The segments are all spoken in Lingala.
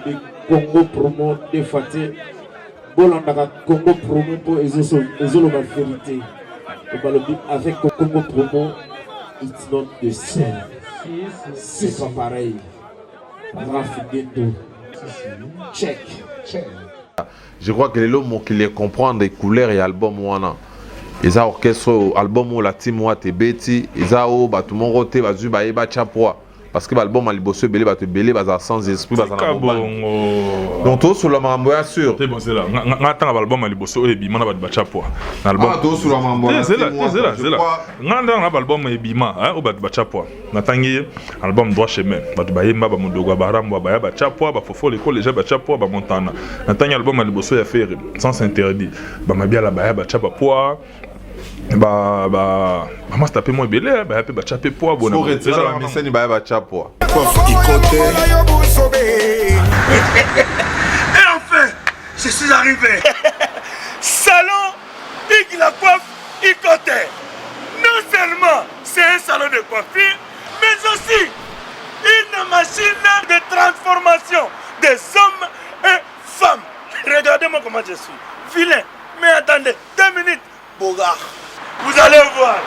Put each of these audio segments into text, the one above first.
balobi Congo promo de Fatih. Bolandaka Congo promo pour ezoloba vérité. Balobi avec Congo promo, it's not the same. C'est pas pareil. Rafineto. Check. Je crois que les lots qui les comprennent des couleurs et albums wana. Ils ont orchestre album ou la team ou Betty. Ils ont tout le monde roté bazu ba eba chapwa. Parce que l'album a libossé belé ba te belé ba sans esprit ba na bomba. Donc tout sur la mambo ya sûr. C'est bon c'est là. Ngata l'album a libossé e bima na ba chapwa. L'album. Ah tout sur la mambo. C'est là. Ngata na album e bima hein ou ba chapwa. Natangi album droit chemin. Ba ba yemba ba mondogo ba rambo ba ya ba chapwa ba fofo l'école déjà ba chapwa ba montana. Natangi album a libossé ya faire sans interdit. Ba mabia la ba ya ba chapwa. Moi tapé moi belé ba pe ba chapé poa bon c'est ça la mission ba ba chapwa. Et enfin, je suis arrivé. Salon Ig la coiffe Icoté. Non seulement c'est un salon de coiffure, mais aussi une machine de transformation des hommes et femmes. Regardez-moi comment je suis. Vilain. Mais attendez, 2 minutes. Bogart. Vous allez voir.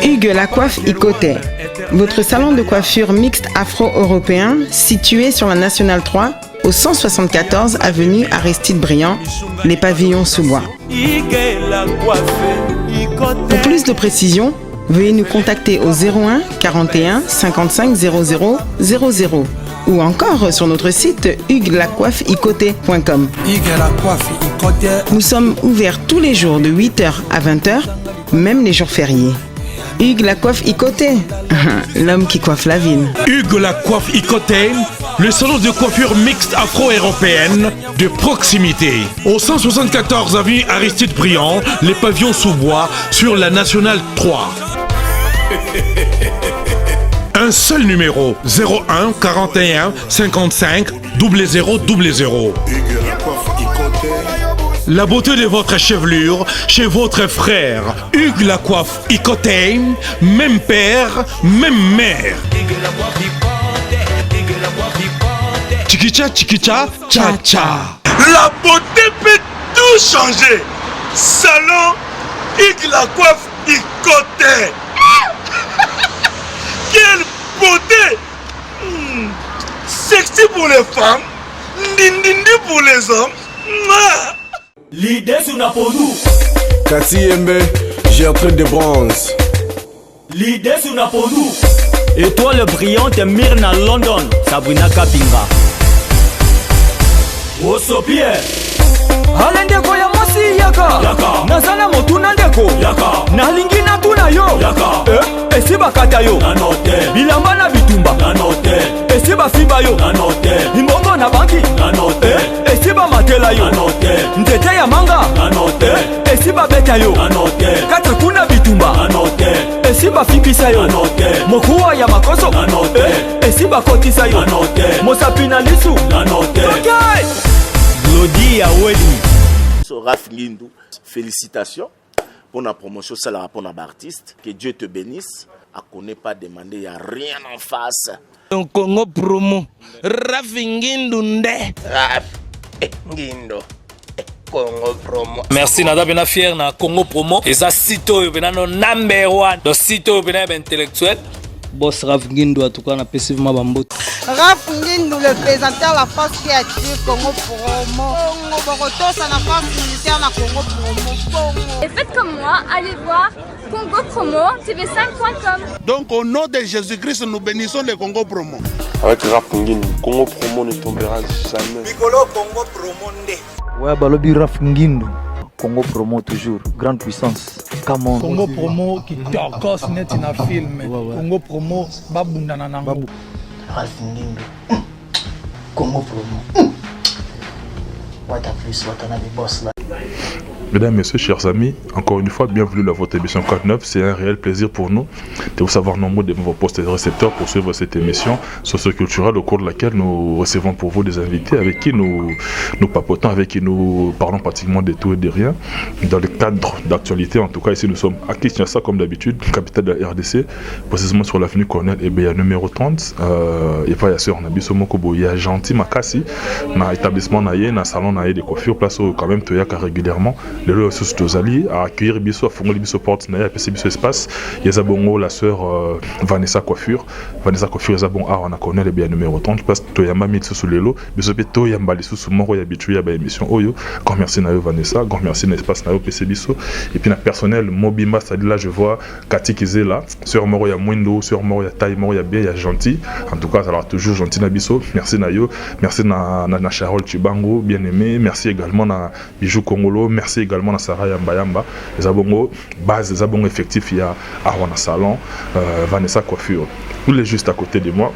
Hugues la coiffe Icoté, votre salon de coiffure mixte afro-européen situé sur la Nationale 3 au 174 avenue Aristide Briand, les pavillons sous bois. Pour plus de précisions, veuillez nous contacter au 01 41 55 00 00 ou encore sur notre site huguelacoiffeicoté.com. Nous sommes ouverts tous les jours de 8h à 20h, même les jours fériés. Hugues la coiffe Icoté, l'homme qui coiffe la ville. Hugues la coiffe Icoté, le salon de coiffure mixte afro-européenne de proximité. Au 174 avenue Aristide Briand, les pavillons sous bois sur la Nationale 3. Un seul numéro, 01 41 55 00 00. La beauté de votre chevelure chez votre frère. Hugues la coiffe Icoté, même père, même mère. Chikicha, chikicha, cha cha. La beauté peut tout changer. Salon Ig la coiffe Icoté. Quelle beauté! Sexy pour les femmes, ndindindi pour les hommes. L'idée sur Napolou. Kassi Yembe, Gertrude de bronze. L'idée sur Napolou. Étoile brillante Myrna London, Sabrina Kapinga. Osopie. Alendeko ya mosi yaka nazala motuna ndeko nalingi natuna yo esi bakata yo bilamba na bitumba esi bafiba yo imbongo na banki esi bamatela yo nzete ya manga esi babeta yo kata kuna bitumba esi bafibisa yo mokuwa ya makoso esi bakotisa yo mosapi na lisu Glody ya Weli. Raph Ngindou, félicitations pour la promotion, c'est la rapport d'artiste. Que Dieu te bénisse. À connaît pas demander, il n'y a rien en face. Congo promo. Raph Ngindou nde. Raph Ngindou. Congo promo. Merci nada bena fier na Congo promo. Et ça sito yo bena no number 1. Do sito yo bena intellectuel. Boss Raph Ngindou en tout cas on a passivement bambote. Raph Ngindou, le présentateur la force créative Congo promo. Borotos à la force militaire na Congo promo. Et faites comme moi, allez voir Congo promo tv5.com. Donc au nom de Jésus-Christ, nous bénissons le Congo promo. Avec Raph Ngindou, Congo promo ne tombera jamais. Piccolo Congo promo nde. Ouais, balobi Raph Ngindou. Congo promo toujours, grande puissance. Come on. Congo promo qui torcos net in a film. Congo promo babundana nango. Raph Ngindou. Congo promo. What a plus, what another boss like. Mesdames, Messieurs, chers amis, encore une fois, bienvenue dans votre émission 49. C'est un réel plaisir pour nous de vous savoir nombreux de vos postes et récepteurs pour suivre cette émission socioculturelle au cours de laquelle nous recevons pour vous des invités avec qui nous papotons, avec qui nous parlons pratiquement de tout et de rien. Dans le cadre d'actualité, en tout cas, ici nous sommes à Kinshasa comme d'habitude, capitale de la RDC, précisément sur l'avenue Cornel Ebeya numéro 30. Et pas ya sur Nabiso Mokobo, il y a Gentil Makasi, dans l'établissement naïe, dans le salon naïe de coiffure, place où quand même Toyaka régulièrement. Les lois sous Tozali à accueillir Bisso, à Fongoli Bisso Porte, à PC Bisso Espace. Il y a Zabongo, la sœur Vanessa Coiffure. Vanessa Coiffure, il y a Zabon on a connu le bien numéro 30. Place Toyama Mil sous les lots. Bisso Toyamba, les sous Moro, il y a habitué à l'émission Oyo. Grand merci Nayo Vanessa, grand merci Nespace Nayo PC Bisso. Et puis, le personnel Mobimba, c'est-à-dire là, je vois Cathy Kizé là. Sœur Moro, il y a Mwindo, sœur Moro, il y a Taï Moro, il y a bien, il y a Gentil. En tout cas, ça va toujours Gentil Nabisso. Merci Nayo. Merci na Charol Chibango, bien aimé. Merci également na Bijou Kongolo. Merci également na Sarah Yamba. Les abongos, base des abongos effectifs, il y a Arwana Salon, Vanessa Coiffure. Tous les juste à côté de moi,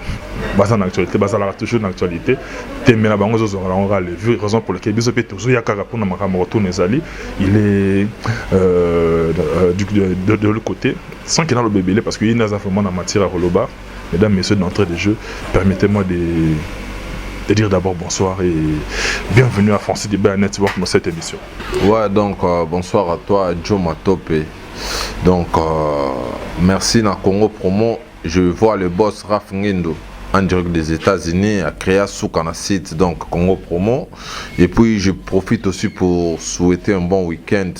base en actualité, base à toujours en actualité. Témena bango on aura les vues, raison pour laquelle Biso Peto Zuya Karapuna Makamoto Nezali, il est de l'autre côté, sans qu'il y ait le bébé, parce qu'il y a vraiment en matière à Roloba. Mesdames, Messieurs, d'entrée de jeu, permettez-moi de dire d'abord bonsoir et bienvenue à Francis Dibé Network dans cette émission. Ouais, donc bonsoir à toi, Joe Matopé. Donc, merci na Congo Promo. Je vois le boss Raf Ngendo en direct des États-Unis à créer Soukana site, donc Congo Promo. Et puis, je profite aussi pour souhaiter un bon week-end.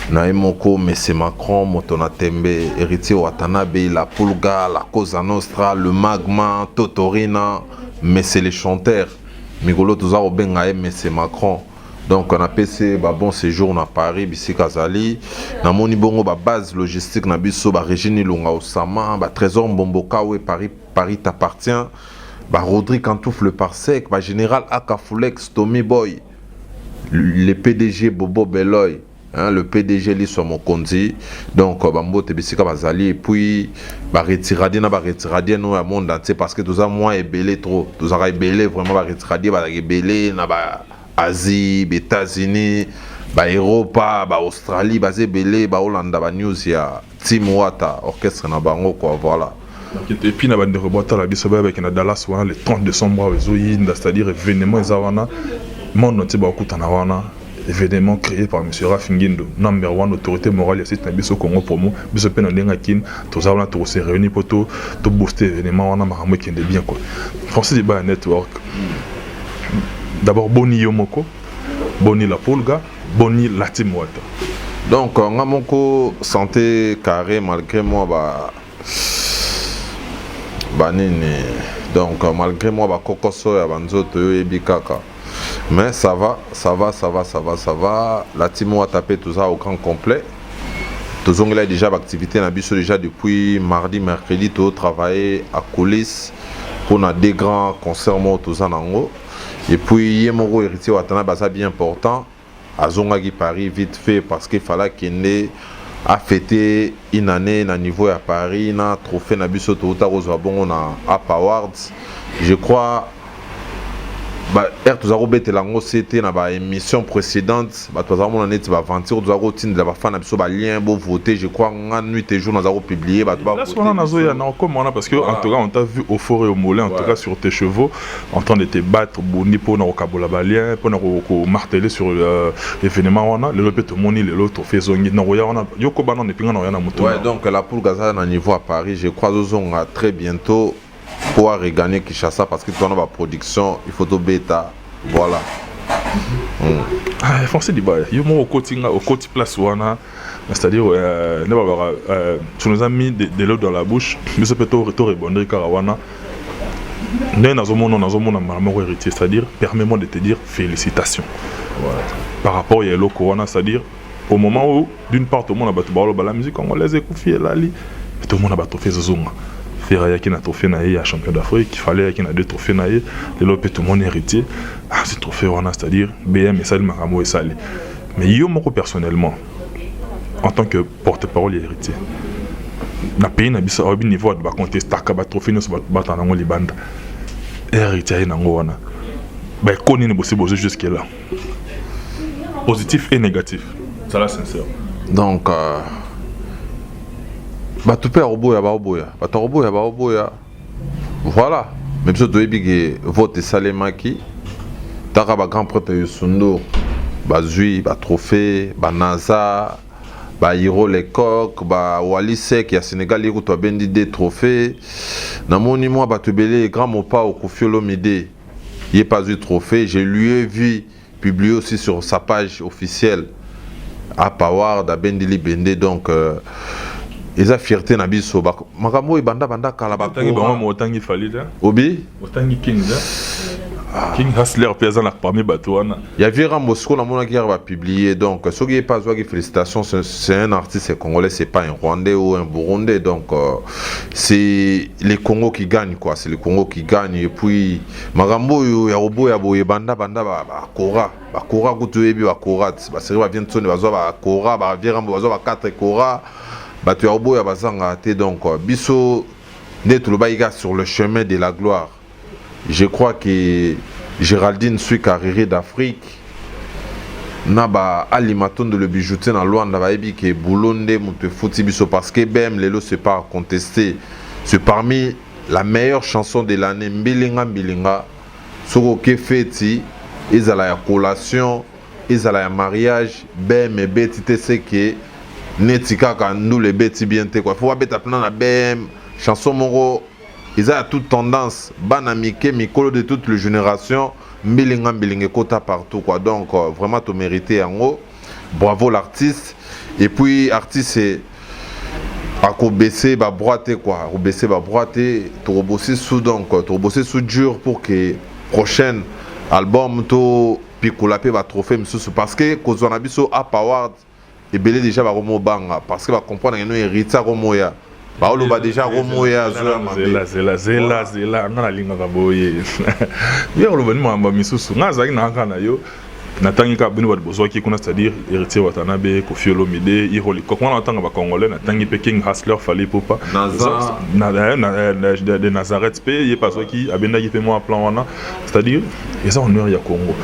Naimoko, Messe Macron, Motona Tembe, Héritier Watanabe, la Pulga, la Cosa Nostra, le Magma, Totorina. Mais c'est les chanteurs. Migolo Touza Obengae, mais c'est Macron. Donc on a passé un bon séjour à Paris, Bissi Kazali. Na moni bongo ba base logistique na biso ba Régine Lunga Osama, ba Trésor Mbomboka où Paris t'appartient. Ba Rodrigue Kantouf le Parsec, ba Général Akafulex, Tommy Boy, le PDG Bobo Beloy. Hein, le PDG li sur mon konzi donc bambo te bisika bazali et puis ba retiradi na ba retiradi no monde entier parce que tous a moins ébélé trop tous a ébélé vraiment ba retiradi ba ébélé na ba Asie, États-Unis, ba Europa, ba Australie, ba ébélé ba Hollande ba news ya Tim Wata orchestre na bango quoi voilà. Et puis na bande rebota la biso avec na Dallas wana le 30 décembre c'est-à-dire événement ezawana monde entier ba okutana wana. Événement créé par M. Rafingindo, number one autorité morale ici na biso Congo Promo, biso pe na ndenga kin, tous avons tous se réunir pour tout booster événement wana makambo qui est bien quoi. Francis Dibé Network. D'abord boni yomoko, boni la Pulga, boni la Team Wata. Donc ngamoko santé carré malgré moi nini. Donc malgré moi kokoso ya banzoto yo ebikaka. Mais ça va. La team a tapé tout ça au grand complet. Tout le monde a déjà d'activité déjà depuis mardi, mercredi, tout travailler à coulisses pour des grands concerts tout ça nango. Et puis Yemoro héritier Watana basa bien important. À Zongagi Paris vite fait parce qu'il fallait qu'il ait à fêter une année à niveau à Paris, na trophée na biso tout à Rosabon na App Awards. Je crois c'était dans l'émission précédente, voter, je crois, nuit et jour, nous avons publié. Parce que en tout cas, on t'a vu au forêt au mollet, en tout cas sur tes chevaux, en train de te battre pour marteler sur l'événement. Ouais, donc la poule Gaza à niveau à Paris, je crois que très bientôt. Pouvoir regagner Kinshasa parce que tu as une production, il faut tout bêta. Voilà. Français dit bah, il y a au côté place wana, c'est-à-dire tu nous as mis de l'eau dans la bouche, mais ça peut te rebondir karawana. C'est-à-dire, permets-moi de te dire félicitations. Voilà. Par rapport à l'eau corona, c'est-à-dire au moment où d'une part tout le monde a battu la musique congolaise et tout le monde a battu Zozonga. Ferraya qui n'a trophée naïe à champion d'Afrique, il fallait qu'il y ait 2 trophées naïe, le lot tout le monde héritier. Ah, ce trophée, c'est-à-dire BM et Sali Maramo et Sali. Mais yo, moi personnellement, en tant que porte-parole et héritier, dans le pays, il y a un niveau de contester le trophée, nous sommes battus dans les bandes. Héritier, il y a jusque-là. Positif et négatif. Ça là sincère. Donc bato pe roboya bato roboya voilà même si tu es big vote salemaki taka ba grand prêtre Yusundo bazui ba trophée ba NASA ba Hiro Lecoq ba Walisek ya Sénégal yiko to bendi des trophées na moni moi bato belé grand mopa au Koffi Olomide il est pas eu trophée j'ai lui vu publié aussi sur sa page officielle à Power da bendi bende donc ils ont fierté na biso makambo banda kala ba tangi ba mo tangi falida obi tangi king king Hustler pesa na parmi batuana ya vira Moscou na mona qui va publier donc ce qui est pas qui félicitations c'est un artiste congolais c'est pas un Rwandais ou un Burundais donc c'est les Congo qui gagnent quoi c'est le Congo qui gagne et puis makambo ya robo ya boye banda ba kora kutu ebi ba kora ba seri ba vient tsone ba zo ba kora ba vira ba zo ba 4 kora bato ya robo ya bazanga te donc biso nde tulobaïga sur le chemin de la gloire. Je crois que Géraldine Sui Carréré d'Afrique n'a pas alimaton de le bijoutier dans Luanda va ebi que boulonde monte fouti biso parce que BM lelo c'est pas contesté c'est parmi la meilleure chanson de l'année Mbilinga soko ke feti ezala ya collation ezala ya mariage BM et beti te c'est que netika ka nous les beti bien te quoi faut pas beta plan na BM chanson moro ils ont toute tendance banamike mikolo de toutes les générations mbilinga kota partout quoi donc vraiment tu mérites en haut bravo l'artiste et puis artiste c'est à baisser ba broiter quoi baisser ba broiter tu bosser sous donc tu bosser sous dur pour que prochain album to pikola pe ba trophée monsieur parce que kozona biso up award et belé déjà ba romo banga parce que va comprendre que nous hérita romoya ba oloba déjà romoya zela ngana linga ka boye ya oloba ni mamba misusu ngaza ina kana yo natangi ka bino ba bozo ki kuna c'est-à-dire héritier Watanabe Koffi Olomide Hiro Lecoq on entend ba congolais natangi pe King Hustler Fally Ipupa de Nazareth pe y pas qui abenda qui fait moi plan wana c'est-à-dire ils ont honneur ya Congo.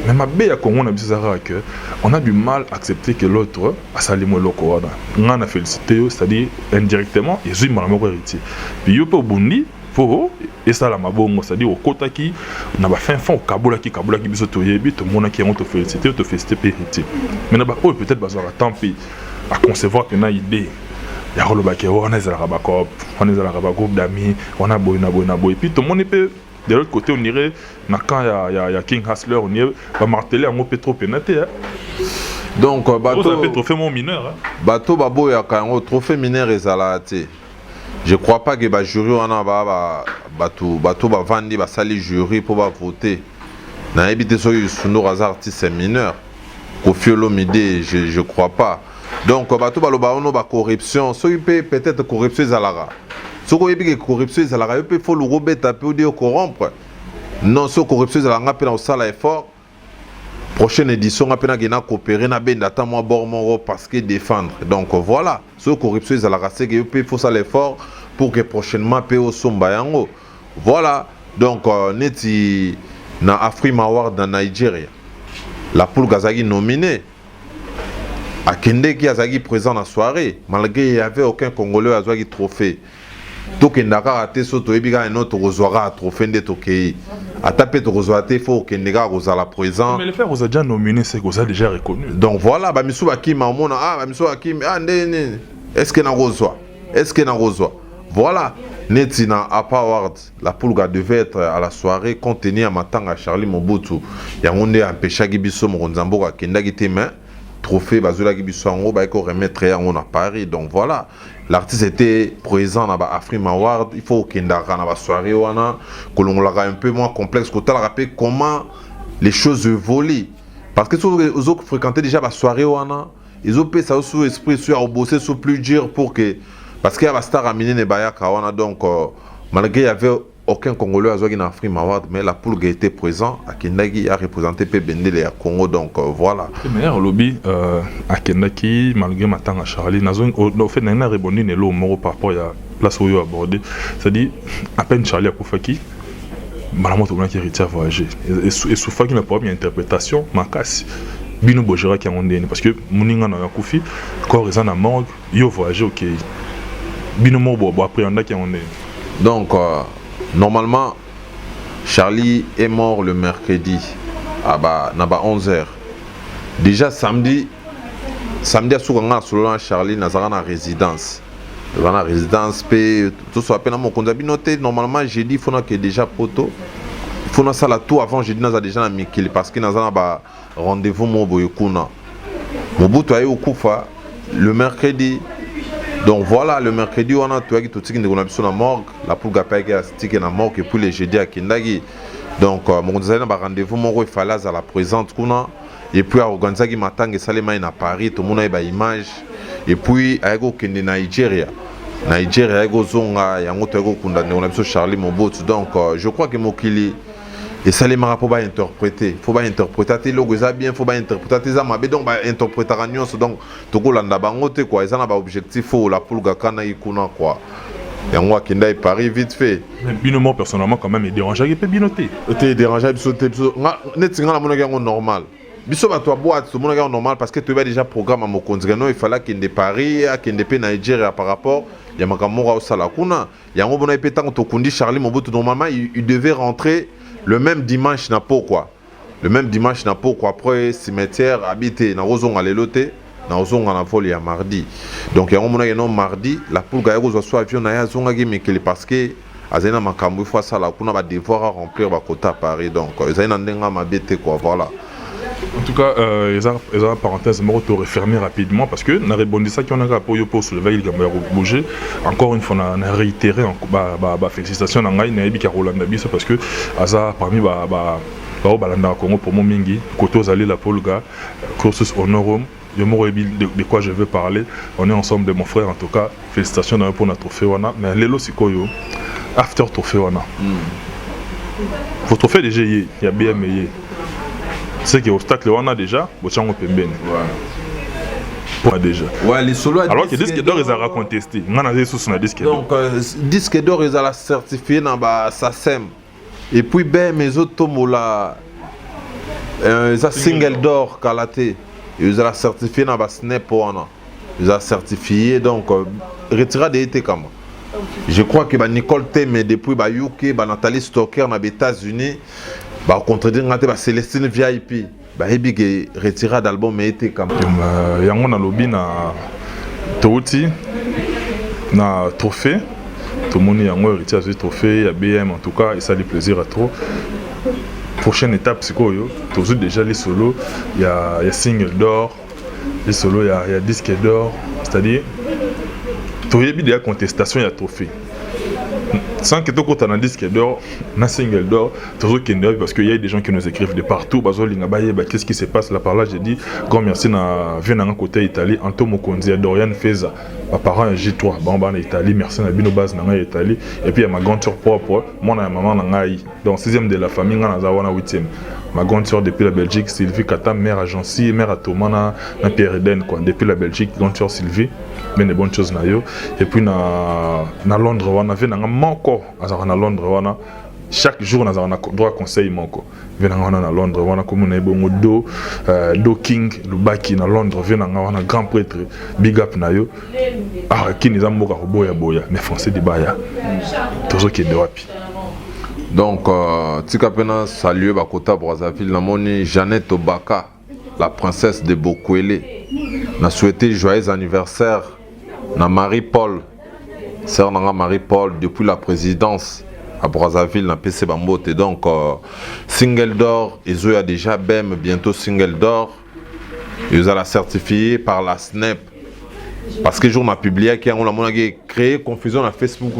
Mais ma bé à Congo na bizarre que on a du mal à accepter que l'autre a salimo loko wana. On a félicité c'est-à-dire indirectement ils ont mon héritier. Puis yo po bundi pour et ça la mabongo c'est-à-dire au kota qui na ba fin fond kabola qui biso to yebi to mona qui on te félicité pe héritier. Mais na ba peut-être bazara tant pis à concevoir que na idée ya roloba ke on est à la cop on est à la groupe d'amis on a boy puis tout le monde peut de l'autre côté on irait quand il y a King Hustler on irait va marteler en peu trop pénaté donc bateau trophée mon mineur bateau babo ya kango trophée mineur ezalate je crois pas que ba jury on a bateau ba vandi ba sali jury pour ba voter na ebité so Yusundo artiste mineur Koffi Olomide je crois pas donc bateau baloba ono ba corruption so peut-être corruption ezalaka ce qu'on dit que corruption est à la il faut le rebêter pour dire corrompre non ce corruption est à la au salaire effort prochaine édition on a gagné coopérer na ben data moi bormoro parce que défendre donc voilà ce corruption est à la c'est que il faut ça l'effort pour que prochainement pe au somba yango voilà donc neti na Afrima Award dans Nigeria la poule Gazagi nominée à Kende qui a présent dans la soirée malgré il y avait aucun Congolais à Zouagi trophée donc il n'a pas raté ce que il y a un autre rosoir à trophée de Tokyo à taper de rosoir il faut qu'il n'y ait pas la présent mais le fait vous a déjà nominé c'est que vous a déjà reconnu donc voilà bah Missou Hakim Missou Hakim est-ce qu'il y a un rosoir voilà Netina Award la poulga devait être à la soirée contenue à matin à Charlie Mobutu il y a un empêché Gibiso Moronzambo à Kendagi Témin trophée Bazula Gibisango bah qu'on remettre à Paris donc voilà l'artiste était présent dans Afrima Award il faut qu'il y ait une soirée que l'on l'a un peu moins complexe qu'on t'a rappelé comment les choses évoluent parce que ceux qui fréquentaient déjà la soirée ils ont payé ça sous esprit sur bosser sur plus dur pour que parce qu'il y a la star Amine Nebayaka donc malgré il y avait aucun Congolais à Zouagin Afrima Award mais la poule était présent à Kendagi a représenté Bendele et à Congo donc voilà. Le meilleur lobby à Kendaki malgré matin à Charlie au fait n'a rebondi ne l'eau moro par rapport à place où il a abordé c'est-à-dire à peine Charlie a Koufaki malamoto qui héritier voyager et Soufaki n'a pas mis interprétation Makasi bino bojera qui en ndene parce que moninga na kufi corps eza na morgue yo voyager OK bino mo bo appréhender qui en ndene. Donc normalement Charlie est mort le mercredi à 11h. Déjà samedi à Soukanga selon Charlie nazara na résidence. Dans la résidence tout soit peine mon konzabi noté normalement jeudi faut que déjà poto faut na sala tout avant jeudi naza déjà na mikili parce que nazana ba rendez-vous mo boyokuna. Mobutu ayo kufa le mercredi. Donc voilà, le mercredi, on a tout qui est na morgue, la poule qui est na morgue et puis le jeudi à Kindagi. Donc, mon rendez-vous, mon fallait à la présente, et puis à organiser matang et Salema à Paris, tout le monde a une image, et puis à Nigeria. Nigeria, il y a Charlie Mobutu. Donc, je crois que Mokili. Et ça les mara faut pas interpréter, faut pas interpréter logo ça bien, faut pas interpréter ça mais donc interpréter nuance donc toko landa bangote quoi, ça na ba objectif faut la pour gakana ikuna quoi. Et moi qui ndai Paris vite fait. Mais binomo personnellement quand même il dérangeait il peut binoter. Était dérangeait biso net singa la monaka normal. Biso ba toi boîte tout monaka normal parce que tu avais déjà programme à Mokonzigano, il fallait qu'il de Paris à qu'il de Nigeria par rapport il y a makamora au sala kuna. Il y a un bon épétant to kundi Charlie Mobutu normalement il devait rentrer le même dimanche n'a pas quoi. Le même dimanche n'a pas quoi. Après cimetière habité na rozong à l'éloté, na rozong à la folie à mardi. Donc il y a un moment où mardi la poule gaïro soit avion na ya zonga gi mekeli parce que azena makambu fois ça la kuna ba devoir à remplir ba quota à Paris. Donc ezana ndenga mabete quoi voilà. En tout cas, les parenthèses me retour refermer rapidement parce que na rebondissa qui on a pour soulever il gambe bouger. Encore une fois on a réitéré félicitations à ngai na ebi Rolanda biso parce que aza parmi balanda Congo pour mon mingi koto zali la polga cursus honorum de quoi je veux parler. On est ensemble de mon frère en tout cas. Félicitations pour notre trophée wana mais lelo sikoyo after trophée wana. Votre trophée déjà il y a bien meilleur. C'est que obstacle on a déjà, bochango pembeni. Ouais. Déjà. Ouais, les solos. Alors que disque d'or ils a contesté. On a des sous sur disque d'or. Donc disque d'or ils a la certifié dans ba SACEM. Et puis ben mes autres tomola ils a single d'or qualité. Ils a la certifié dans ba snap wana. Ils a certifié donc retiré des été comme. Je crois que ba Nicole Teme depuis ba UK, ba Nathalie Stoker dans les États-Unis. Bah contredire ngate ba Célestine VIP ba hebige retiré d'album mais été comme yango na lobby na touti na trophée tout le monde yango retiré ce trophée ya BM en tout cas et ça lui plaisir à trop. Prochaine étape c'est quoi yo toujours déjà les solos il y a single d'or les solos il y a disque d'or c'est-à-dire tout y a contestation il y a trophée. Sans que tu aies un disque d'or, un single d'or, parce qu'il y a des gens qui nous écrivent de partout. Qu'est-ce qui se passe là par là? J'ai dit, grand merci à venir côté Italie, Antomo Konzi, Dorian Feza, ma parent J3, en Italie, merci à Bino Baz dans Italie, et puis à ma grande soeur propre, moi et ma maman dans 6e de la famille, dans la 8e. Ma grande soeur depuis la Belgique, Sylvie Kata, mère à Jancy, mère à Thomas, na Pierre Eden, quoi. Depuis la Belgique, grande soeur Sylvie, mais des bonnes choses na yo. Et puis na Londres, on a vu na manko, na Londres, chaque jour on a droit conseil manko. Venanga na Londres, on a comme on a bon do King, Lubaki na Londres, venanga on a grand prêtre, big up na yo. Ah qui nous a moka boya, mais français de baya. Toujours qui est de wapi. Donc, Tikapena salue Bakota Brazzaville, Namoni Jeannette Obaka, la princesse de Bokwele. N'a souhaité joyeux anniversaire à Marie-Paul, sœur Nanga Marie-Paul, depuis la présidence à Brazzaville, dans PC Bambote. Donc, single d'or, ils ont déjà BEM, bientôt single d'or. Ils ont la certifié par la SNEP. Parce que jour on a publié qu'on a créé confusion sur Facebook,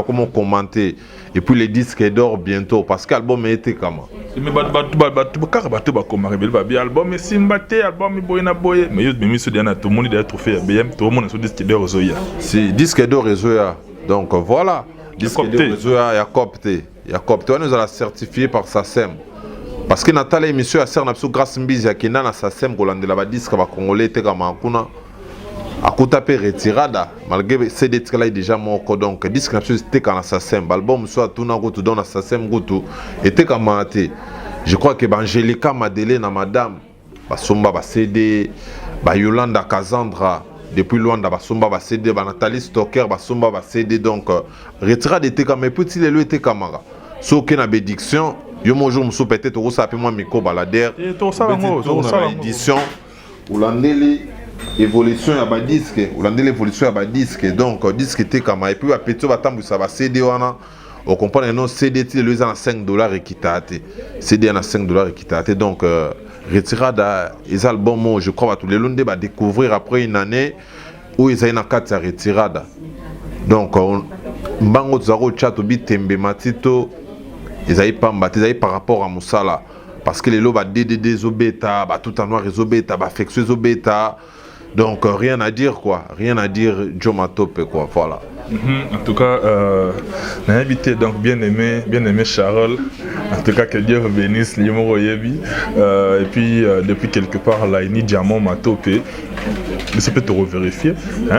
comment commenter. Et puis les disques d'or bientôt parce que l'album a été comment. Mais album est simbaté, album est boyé na boyé. Mais yo même sur tout le monde a trophée BM, tout le monde sur disque d'or Zoya. Si disque d'or Zoya. Donc voilà, disque d'or Zoya, il y a copté. Il y a copté, on nous a certifié par SACEM. Parce que Nathalie et monsieur a servi grâce Mbizi à Kina na SACEM qu'on a la disque va congolais était comme un kuna. A coupé retirada malgré ces détails là déjà mon code donc disque c'était quand la SACEM album soit tout na go tout dans la SACEM go tout était comme maté. Je crois que Angelica Madeleine na madame basomba ba CD ba Yolanda Cassandra depuis Luanda basomba ba CD ba Nathalie Stocker basomba ba CD donc retirade était comme petit les était camara so que na bédiction yo mon jour muso peut-être au ça moi micro balader et to ça édition Ulandeli évolution ya ba disque Ulandeli évolution ya ba disque donc disque était comme et puis ba petit ba tambu ça ba CD wana on comprend non CD ti le à $5 équitate CD à $5 équitate donc retirade les albums je crois tous les lundés va découvrir après une année où ils ont une carte retirade donc mbango zaro chat obi tembe matito ils avaient pas baptisé par rapport à Moussala parce que les lots va DDD zobeta ba tout en noir zobeta ba fexé zobeta donc rien à dire quoi rien à dire Jomatope quoi voilà. En tout cas, on a invité donc bien aimé Charles. En tout cas, que Dieu bénisse Limoro Yebi. Et puis, depuis quelque part, Laini Diamant m'a topé. Mais c'est peut-être revérifier.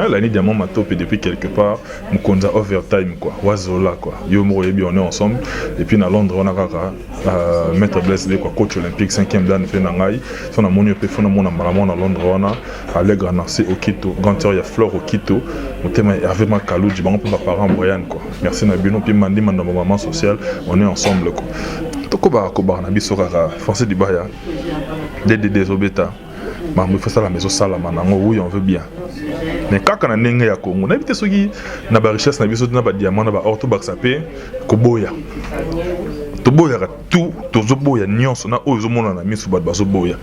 Laini Diamant m'a topé depuis quelque part. Moukonza overtime quoi. Wazola quoi. Yomoro Yebi, on est ensemble. Et puis, à Londres, on a Maître Blaise quoi, coach olympique 5e dan fait Nangai. Si on a mon EP, on a mon à Londres, on a Allègre Nassé au Quito. Ganteur, il y a Flore au Quito. Mon thème est avec ma Kalouji. On peut pas parler en Brian quoi. Merci Nabino puis Mandi dans mon moment social, on est ensemble quoi. Toko ba Nabi Sokara, français du Baya. DDD Zobeta. Ma me fait ça la maison salama nango oui on veut bien. Mais quand on a nenge ya Congo, na bité soki na ba richesse na biso na ba diamant na ba orto baxapé koboya. Toboya tout tozoboya nyonso na oyo zomona na misu ba bazoboya.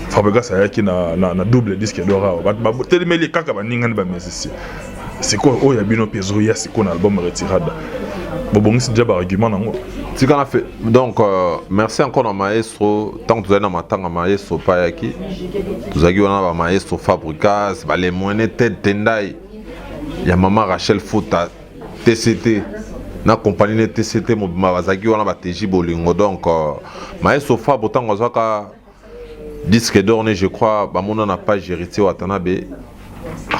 Fabrica ça yaki na double disque d'or. Ba telemeli kaka ba ninga ba musicien. C'est quoi oh yabino peso ya c'est quoi album retirade bon c'est déjà un argument nango tu qu'on a fait donc merci encore à maestro tant que vous avez dans ma tanga maestro payaki vous avez on a maestro Fabricas les moyens tête tendai ya maman Rachel Fouta TCT na compagnie de TCT mo bazaki on a bateji bolingo donc maestro Fab tant que zaka disque d'or je crois ba mon na page héritier Watanabe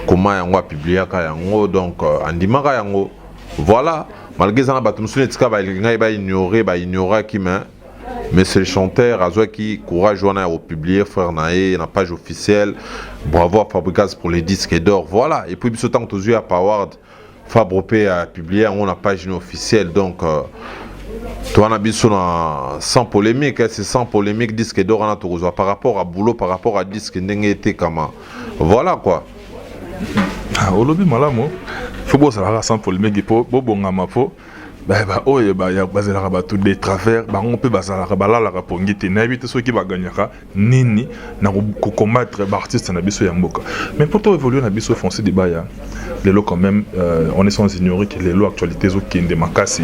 comment yango a publié yango donc andimaka yango voilà malgré ça bato musune tika ba ignorer qui mais c'est le chanteur azwa qui courage wana a publier frère nae na page officielle bravo à Fabricas pour les disques d'or voilà et puis biso tant que à Powered Fabropé a publié on a page officielle donc toi na biso na sans polémique c'est sans polémique disque d'or na tokozwa par rapport à boulot par rapport à disque ndenge était kama voilà quoi. Au lobby malamu faut bosser la sans polémique pour bongama po ba oye ba ya bazela ba tout des travers ba on peut bazala ba la rapongite na bité ceux qui va gagner nini na ko combattre ba artiste na biso ya mboka mais pour toi évoluer na biso foncé de baya les lots quand même on est sans ignorer que les lots actualités zo qui de makasi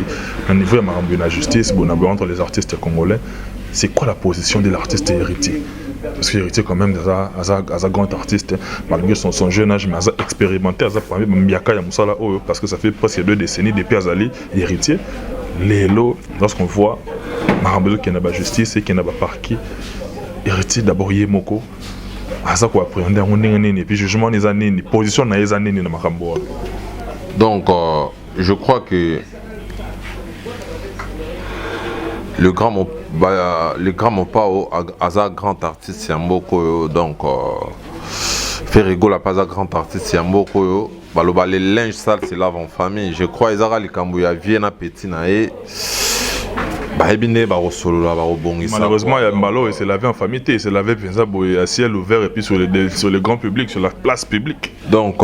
au niveau de la justice bon entre les artistes congolais c'est quoi la position de l'artiste héritier parce qu'il héritier quand même d'un grand artiste malgré son jeune âge mais expérimenté parce que ça fait presque 2 décennies depuis Azali héritier les lots lorsqu'on voit Marambezo qui n'a pas justice et qui n'a pas parquet héritier d'abord Yemoko Aza quoi appréhender on et puis jugement les années position na les années na Marambo donc je crois que le grand Mopao Aza grand artiste Yamboko donc Ferrigo la pas grand artiste Yamboko baloba les linges sales c'est lave en famille je crois Ezara Likambuya Viena petit nae malheureusement il y a Mbalo et c'est lavé en famille et c'est lavé à ciel ouvert et puis sur le grand public sur la place publique donc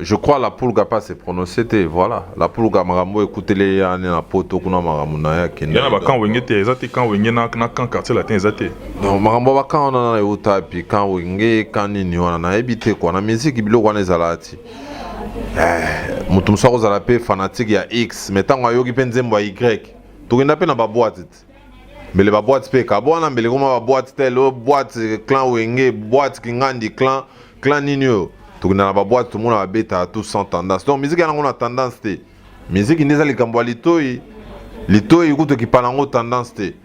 je crois la Poulga pas s'est prononcée voilà la Poulga Marambo écoutez les années na poto kuna Maramuna ya il y en a quand wengete ezate quand wengena na quand quartier latin ezate donc Marambo ba quand on a uta puis quand wenge quand nini wana na ebité quoi na musique biloko wana ezalati mutu msako za la paix fanatique ya X mais tant ayoki penzembo ya Y tu n'as pas na ba boîte mais les ba boîte pe ka bona mbele koma ba boîte tel boîte clan wenge boîte kingandi clan ninyo tu na ba boîte tout le monde a beta tout sans tendance donc musique yango na tendance te musique ndeza likambo litoi kuto ki palango tendance te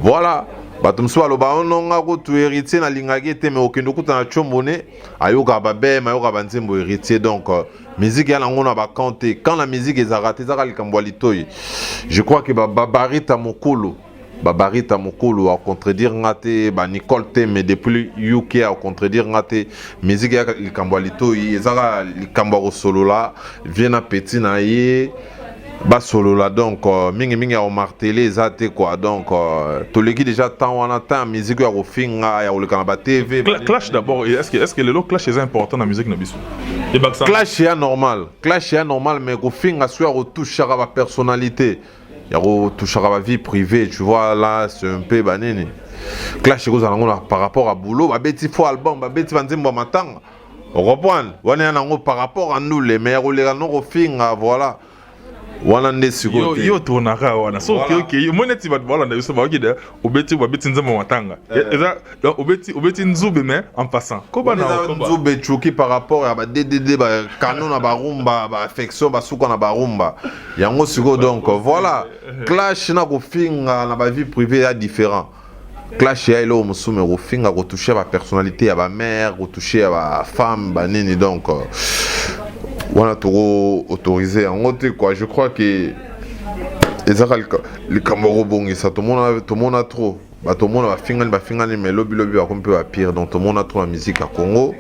voilà bato mso aloba ononga ko tu héritier na lingaki te mais okendo kuta na chombone ayoka ba be mayoka ba nzembo héritier donc musique yango na ba kanté quand la musique est raté za likambo litoi je crois que ba barita mokolo Barita Mokolo a contredire ngate, Nicole T, mais depuis UK a contredire ngate, musique ya Likambwalito, ezaka Likambwa solo là, viena petit na ye, ba solo là donc mingi a martelé zate quoi donc to leki déjà tant on attend musique ya rofinga ya olekana ba TV. Clash d'abord, est-ce que le clash est important dans la musique na biso? Clash est normal, mais rofinga soit retouche à la personnalité. Il y a touché à la vie privée, tu vois, là, c'est un peu banani. Clash, par rapport à boulot, il faut album, il faut un matin. On reprend, par rapport à nous, les meilleurs, les gens, voilà. Yo tournera wana so okay moi neti ba voilà na yosoba okida obeti nzamba matanga eza obeti nzube mais en passant ko bana nzube chuki par rapport à ba DDD ba canon na ba rumba ba affection ba suka na ba rumba yango siko donc voilà clash na ko finga na ba vie privée est différent. Clash ya ilo musume ko finga ko toucher ba personnalité ya ba mère ko toucher ya ba femme ba nini donc on a trop autorisé en côté quoi. Je crois que les Camerounais ça tout le monde a trop tout le monde va finir mais lobby va un peu pire donc tout le monde a trop la musique à Congo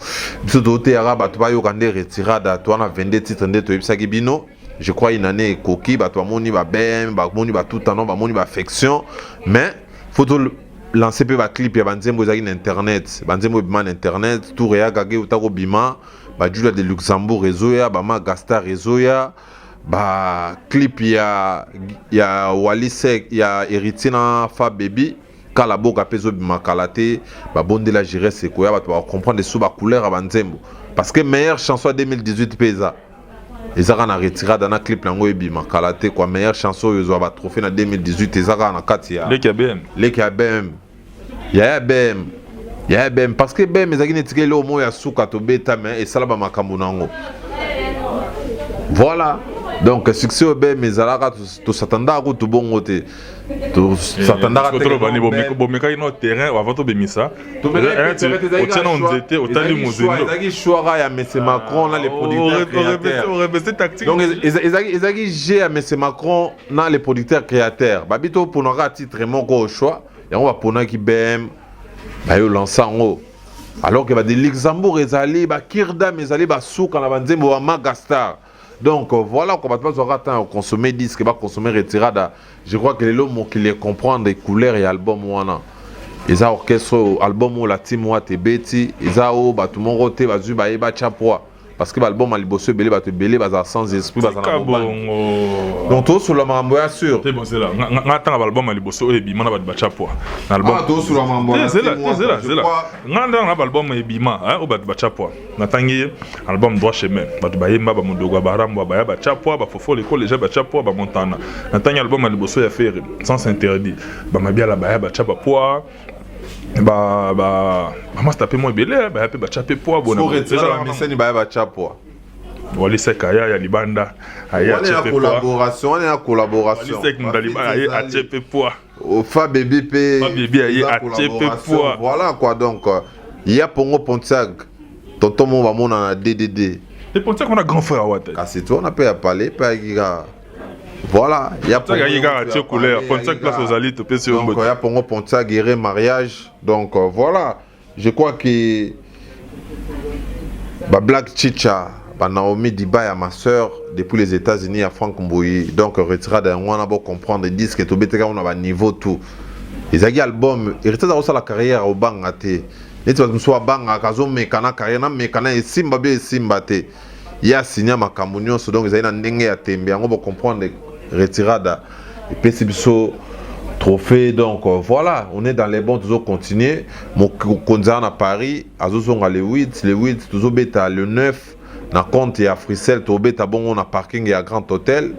tout d'autres arabes tu vas y regarder retirada tu as 22 titres de Toyibsa Gibino. Je crois une année coquille bah toi moni va ben bah moni va tout temps bah moni va affection mais faut lancer peu ba clip ya banzembo za internet banzembo man internet tout réa gagé ou ta bima ba Julia de Luxembourg réseau ya ba ma Gasta réseau ya ba clip ya Walisek ya Eritina Fa Baby kala boka peso bima kalate ba bonde la gérer c'est quoi ba tu vas comprendre les sous ba couleur à banzembo parce que meilleure chanson 2018 pesa ezaka na retirada dans clip lango ebima kalate quoi meilleure chanson yo ba trophée na 2018 ezaka na kati ya leki ya BM ya BM parce que BM ezaki netikeli au moins ya suka to beta mais et sala ba makambo nango voilà donc succès au BM ezalaka to s'attendra ko to bongo te to s'attendra to bani bomeka ino terrain avant to bemisa to tient on était au tali mozeno ezaki choix ya M. Macron là les producteurs créateurs donc ezaki j'ai à M. Macron na les producteurs créateurs babito pour nora titre moko au choix et on va pona ki BM ba yo lancer en haut alors que ba de Luxembourg ezali ba Kirdam ezali ba souka na banzembo ba Magastar. Donc voilà qu'on va pas consommer disque, va consommer retirada. Je crois que les lots qui les comprennent des couleurs et albums wana. Ils ont orchestre album ou la team ou Tebeti, ils ont tout le monde roté bazu ba eba chapwa parce que l'album a libossé belé ba te belé ba sans esprit ba na donc tout sur le mambo sûr. C'est bon c'est là. Ngata l'album a libossé e bima na ba chapwa. L'album tout sur le mambo. C'est là. Ngata l'album e bima hein au ba chapwa. Natangi album droit chemin. Ba to ba yemba ba mudogo ba rambo ba ya ba chapwa ba fofo l'école les ba chapwa ba montana. Natangi album a libossé ya faire sans interdit. Ba mabia la ba ya ba chapwa maman s'est tapé moi belé ba pe ba chapé poa bona déjà la miseni ba chapwa wali sekaya ya libanda aya chapé poa on est en collaboration wali sek ndaliba aya a chapé poa au Fa Baby pe Fa Baby aya a chapé poa voilà quoi donc il y a Pongo Pontiac tonton mon va mona DDD et Pontiac on a grand frère Wate ah c'est toi on a pas parler pas voilà, il y a Pontiac place aux alites donc il y a Pongo Pontiac guérir mariage donc voilà je crois que Black Chicha Naomi Diba ma soeur depuis les États-Unis à Franck Mbouyi donc retiré d'un on a beau comprendre les disques et tout bêta on a un niveau tout les albums hérité dans la carrière au bangate et tu vas soit banga kazo mekana carrière na mekana et simba be simba te il y a signé ma camunion donc ils ont ndenge ya tembe on va comprendre retirada et PCBSO trophée donc voilà on est dans les bons toujours continuer mon konza à Paris azozonga le 8 toujours beta le 9 na compte ya Frissel to beta bon on a parking ya Grand Hôtel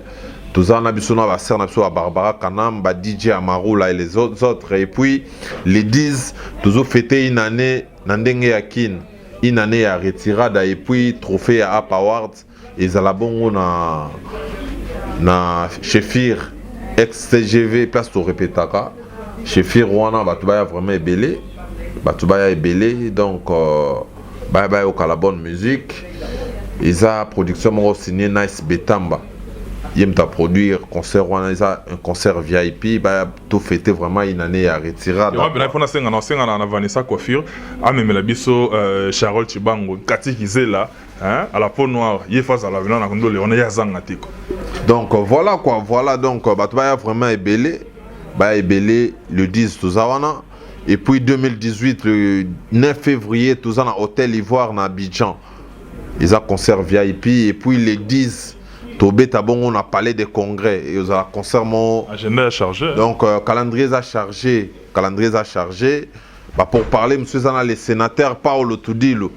tous en abisona va ser na à Barbara Kanam ba DJ Amaru là et les autres et puis les 10 toujours fêter une année na ndenge ya kin une année à retirada et puis trophée à App Awards et za la bon na Chefir ex-TGV place to répétaka Chefir wana batubaya vraiment ebelé batubaya ebelé donc bye au la bonne musique isa production mo signé Nice Betamba il t'a produire concert un concert VIP bah tout fêter vraiment une année à retirer. Moi ben il faut na Vanessa Coiffure a même la biso Charol Chibango Kati Kizela hein à la peau noire il face à l'avenir na Kondole on est ya zangatiko. Donc voilà quoi, voilà donc bah tu vas vraiment ébélé le 10 tout ça et puis 2018 le 9 février tout ça dans hôtel Ivoire na Abidjan. Ils ont concert VIP et puis les 10 Tobé Tabon, on a parlé des congrès et ils ont concert mon agenda chargé. Donc calendrier a chargé, bah, pour parler monsieur Zana les sénateurs Paolo Tudilo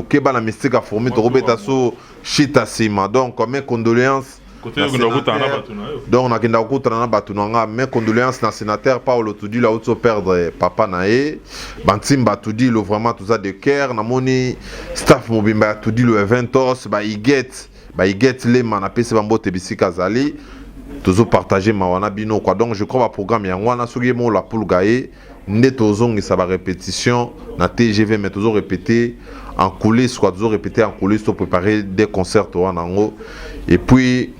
Keba la mystique a formé Tobé Tasso Chita Sima. Donc mes condoléances. Donc on a kenda kutana batunanga mes condoléances na sénateur Paolo Tudilo auto perdre papa nae bantim Batudilo vraiment tout ça de cœur na moni staff mobimba Tudilo eventos ba il get les man apesi bambote bisika zali toujours partager mawana bino quoi. Donc je crois ba programme ya wana soki mo la pour gaé ne tozongi ça ba répétition na TGV mais toujours répéter en coulisses quoi, toujours répéter en coulisses pour préparer des concerts wana ngo. Et puis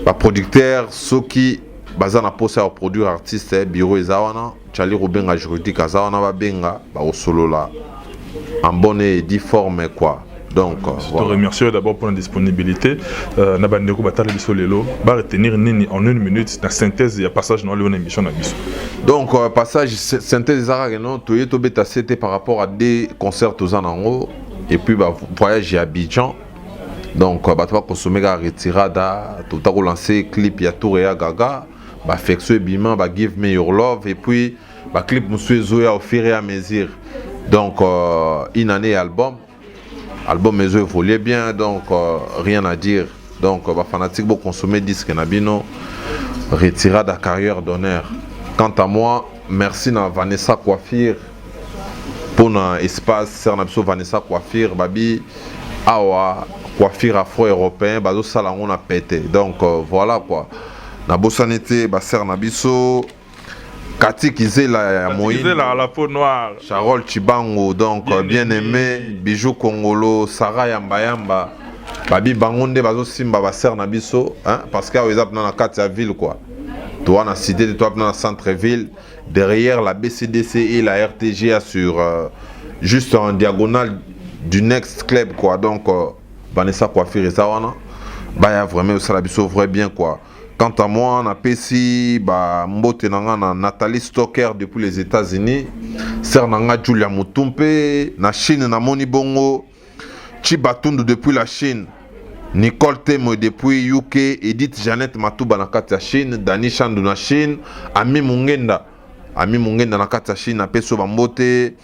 ba producteur soki bazana posa à produire artiste bureau ezawana Charlie Rubenga juridique azawana ba benga ba osolola en bonne et due forme quoi. Donc, je te remercie d'abord pour la disponibilité. Nabandeko Batale Biso Lelo va retenir Nini en 1 minute la synthèse et passage dans l'émission de Biso. Donc, passage synthèse Zarageno, Toyeto Beta c'était par rapport à des concerts tous en haut et puis voyage à Abidjan. Donc, tu vas consommer la retirada, tu as relancé clip Yatou et Gaga, Fexo Bima, Give Me Your Love et puis clip Monsieur Zoya au fur et à mesure. Donc, une année album. Album mes œuvres volait bien, donc rien à dire. Donc, fanatique pour consommer disque Nabino, retirer de la carrière d'honneur. Quant à moi, merci à Vanessa Coiffure pour l'espace. C'est Vanessa Coiffure, Babi, Awa, Coiffure afro-européen, Bazo Salon a pété. Donc voilà quoi. Nabo Sanité, Basser Nabiso. Kati Kizela à la peau noire. Charol Chibango, donc bien aimé. Bijou Kongolo, Sarah Yamba. Babi Bangonde, Bazo Simba, Basser Nabiso. Parce qu'il y a dans la carte de ville quoi. Toi, dans la cité, toi, dans le centre-ville. Derrière la BCDC et la RTGA sur juste en diagonale du Next Club quoi. Donc, Vanessa Coiffure et ça, bah, vraiment, ça Nabiso vrai bien quoi. Quant à moi, on a pesi mbote nanga Nathalie Stocker depuis les États-Unis, sœur nanga Julia Mutumpe na Chine na moni bongo, Chibatundu depuis la Chine, Nicole Temo depuis UK, Edith Jeannette Matuba na kati ya Chine, Dani Chandu na Chine, Ami Mungenda na kati ya Chine na peso bambote,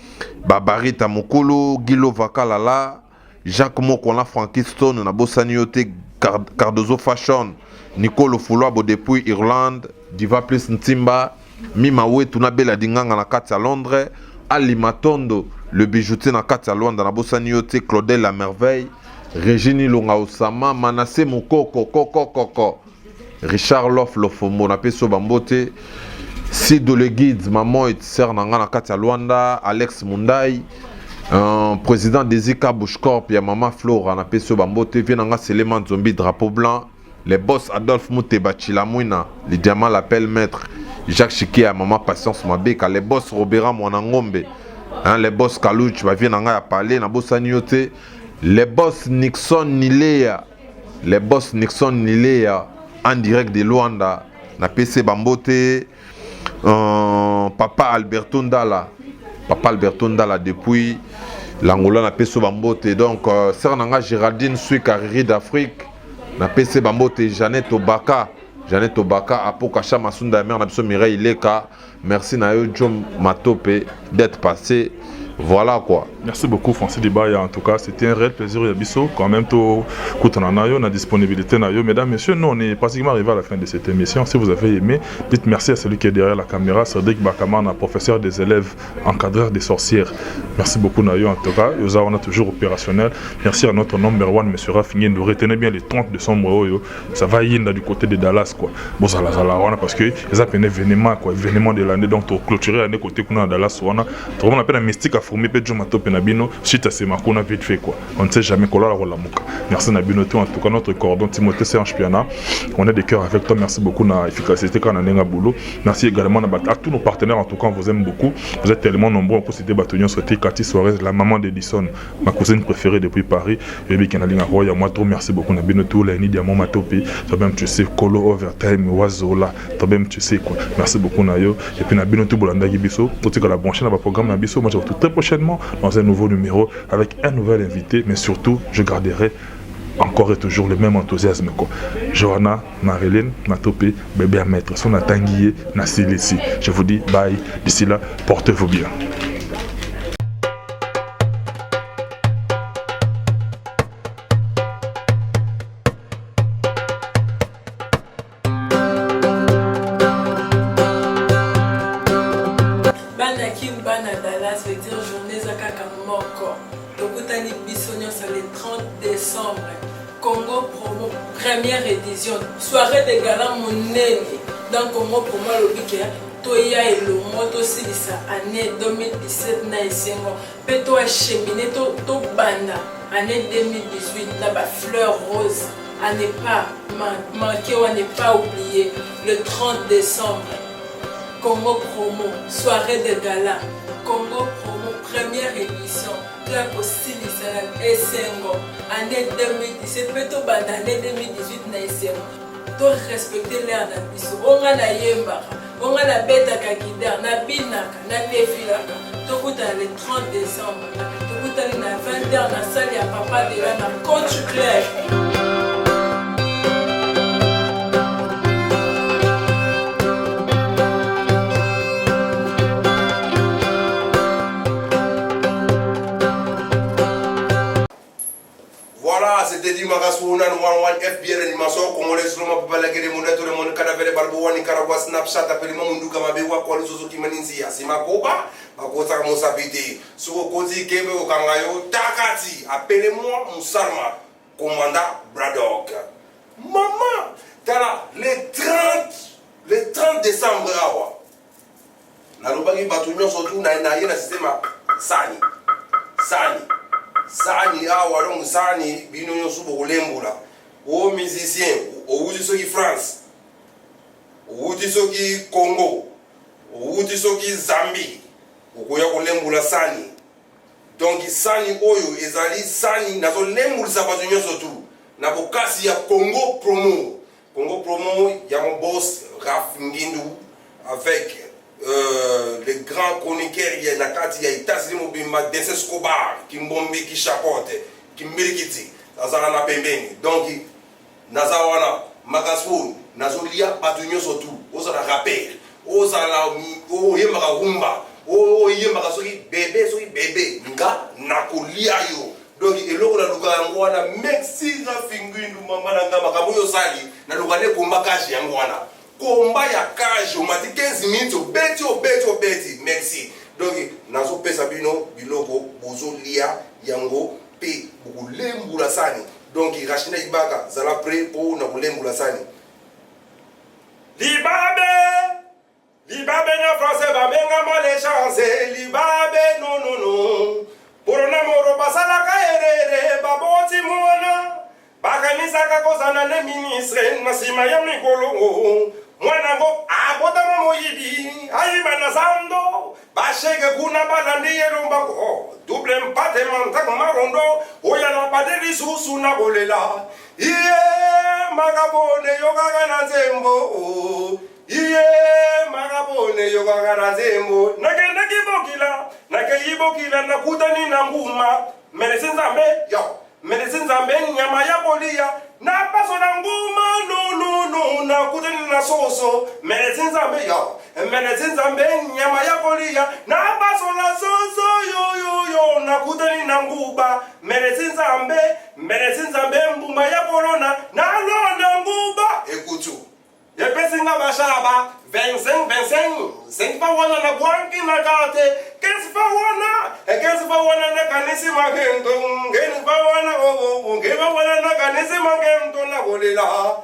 Barita Mukulu, Gilo Vakalala, Jacques Mokola Frankie Stone na Bosani Yote Cardozo Fashion. Nicolo Fulwabo depuis Irlande, Diva Plus Ntimba, Mimawe Tunabela Dinganga na kati à Londres, Ali Matondo, le bijoutier na kati à Luanda na Bosani Yote, Claudel la Merveille, Régine Longa Osama, Manassé Mukoko, Koko, Richard Loff Lofomo na Peso Bambote, Sido le Guide, Maman et Sœur Nanga na kati à Luanda, Alex Mundai, président des Zika Bushcorp, ya Mama Flora na Peso Bambote, Vienanga Seleman Zombie Drapeau Blanc. Les boss Adolphe Mouteba Chilamouina, les diamants l'appellent maître. Jacques Chiké à Maman Patience Mabeka, les boss Robera Mwanangombe, les boss Kalouch, viennent à parler, na bossa Niote, les boss Nixon Nilea, en direct de Luanda, na PC Bambote, Papa Alberto Ndala depuis l'Angola na PC Bambote, donc Sœur Nanga Géraldine Sui Carreri d'Afrique. Na PC Bambote Jeannette Obaka Apokacha Masunda Mer na biso Mireille Leka. Merci na yo Jom Matope d'être passé. Voilà quoi. Merci beaucoup Francis Dibaya. En tout cas, c'était un réel plaisir Yabiso. Quand même tout coutana nayo na disponibilité nayo. Mesdames, messieurs, nous on est pratiquement arrivé à la fin de cette émission. Si vous avez aimé, dites merci à celui qui est derrière la caméra, Cédric Bakamana, professeur des élèves, encadreur des sorcières. Merci beaucoup nayo en tout cas. Yosa on a toujours opérationnel. Merci à notre number one, monsieur Rafingien. Retenez bien les 30 décembre. Ça va y du côté de Dallas quoi. Bon ça la parce que les appels événement quoi, événement de l'année donc clôturer l'année côté qu'on a Dallas on a. On appelle un mystique formé Pedro Matope Nabino, suite à ces marques, on a vite fait quoi. On ne sait jamais quoi là la mouka. Merci Nabino, tout en tout cas notre cordon Timothée Serge Piana. On a des cœurs avec toi. Merci beaucoup na efficacité quand on a boulot. Merci également à tous nos partenaires. En tout cas, on vous aime beaucoup. Vous êtes tellement nombreux. On peut citer Batonion Sauté, Cathy Suarez, la maman d'Edison, ma cousine préférée depuis Paris. Et bien qu'il y a Roya, moi trop merci beaucoup Nabino tout la Diamant Matopi. Toi même tu sais Colo Overtime Wazola. Toi même tu sais quoi. Merci beaucoup Nayo. Et puis Nabino tout Bolanda Gibiso. Tout ce que la branche dans le programme Nabiso. Moi je vous retrouve très prochainement dans un nouveau numéro avec un nouvel invité. Mais surtout, je garderai encore et toujours le même enthousiasme quoi. Johanna, Marilyn, Natopé, bébé à maître, son Tanguier, Nassilessi. Je vous dis bye. D'ici là, portez-vous bien. Bana Dallas veut dire journée Zakaka Moko. Tokutani Bissonio, c'est le 30 décembre. Congo Promo, première édition. Soirée de gala monene. Dans Congo Promo, le week-end. Toya et le moto aussi de sa année 2017 na esengo. Peto a cheminé to banda. Année 2018, là bas fleur rose. À ne pas manquer ou à ne pas oublier. Le 30 décembre. Congo Promo, soirée de gala. Congo Promo, première édition. Clap aussi de Esengo. Année 2017, plutôt année 2018 na Esengo. To respecter l'air d'un biso. On a la yembara, on a la bête à kakidar, na binaka, na lefilaka. To kuta le 30 décembre. To kuta le na 20h na salle ya papa de la na coach clair. C'était du Magasounan, One FBR animation, Congolais, Roma, Balagé, Monato, Mon Cadavere, Barboa, Nicaragua, Snapchat, Appellement, Munduka, Mabewa, Kuala Suzuki, Maninsia, Simakoba, Bakota, Monsabiti, Sukozi, Kebe, Okangayo, Takati, appelez-moi Moussarma, commandant Braddock. Maman, t'as le 30 décembre, awa. Nalobaki Batoumion, surtout, n'a un système Sani. Sani awa donc Sani bino yosu bolembula o musicien o wuti soki France o wuti soki Congo o wuti soki Zambie o koya kolembula Sani donc Sani oyo ezali Sani nazo lembulisa bato nyonso tu na bokasi ya Congo Promo ya mon boss Raf Ngindu avec les grands chroniqueurs, il y a Nakati, il y a Itasli Mobimba, Desse Escobar, Kimbombi, qui chapote, qui mirikiti, Nazarana Pembeni. Donc, Nazawana, Magasoun, Nazolia, Batunyo Sotou, Ozala Rappel, Ozala, Oyemaka Rumba, Oyemaka Soki bébé, Nga, Nakolia yo. Donc, et là, on a le Gouana, Mexique, Finguin, Mamana, Makabuyo Sali, Nalugane Kumbakashi, Yangwana. Combat ya cage, on m'a dit 15 minutes, obeti, merci. Donc, nazo pesa bino, biloko, bozo lia, yango, pe, bukulembu la sani. Donc, Rachina Ibaka, zala prêt pour na bulembu la sani. Libabe na français, babenga mo les chances, libabe, non. Pour namoro basala kaerere, baboti mona. Bakanisaka kozana le ministre, nasima ya mikolo. Mwanango abotama moyibi ayiba na zando bashege kuna balandi yerumbako double mpate mantaka marondo oya na badeli susu na bolela iye magabone yogaga na zembo iye magabone yogaga na zembo nake yibokila nakutani na nguma medecins zambe nyama ya bolia na paso na nguma no na kutani na soso medecins zambe nyama ya bolia na paso na soso yo na kutani na nguba medecins zambe mbuma ya corona na lona nguba ekutu yepesinga bashaba 25 pa wana na bwanki na kate 15 pa wana na kanisi magento ngeni pa wana ngeba wana na kanisi magento na bolela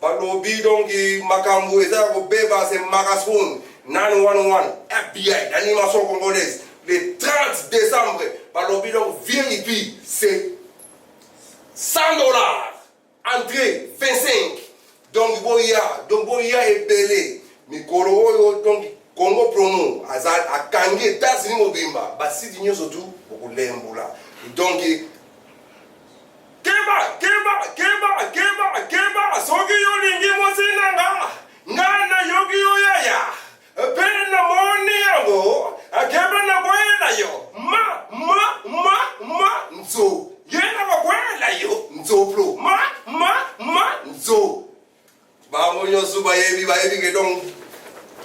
balobi donki makambu eza ko beba se Magasoun 911 FBI d'animation congolaise le 30 décembre balobi donc VIP c'est $100 entrée 25 donc boya ebele mikolo oyo donc Congo promo akangi États-Unis mobimba basidi nyonso tu bokulembula donc keba soki yolingi mosinanga ngana yoki oyaya pena moni yango akeba na boela yo ma nzo yena boela yo nzo pro ma nzo bango nyonso bayebi ke donc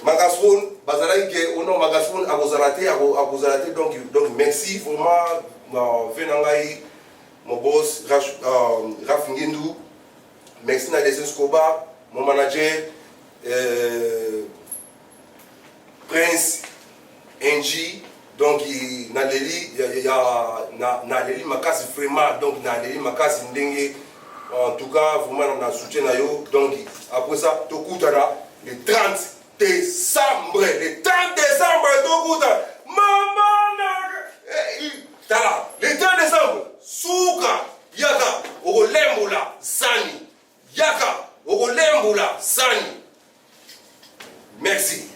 Magaspon bazalaki ke ono Magaspon akozala te donc merci vraiment venangai mon boss Raf Ngindu, merci na Desen Skoba, mon manager Prince NG, donc na leli makasi vraiment donc na leli makasi ndenge en tout cas vraiment na soutien na yo donc après ça tokutana le 30 décembre tokuta mama tala le 30 décembre suka yaka okolembula sani merci.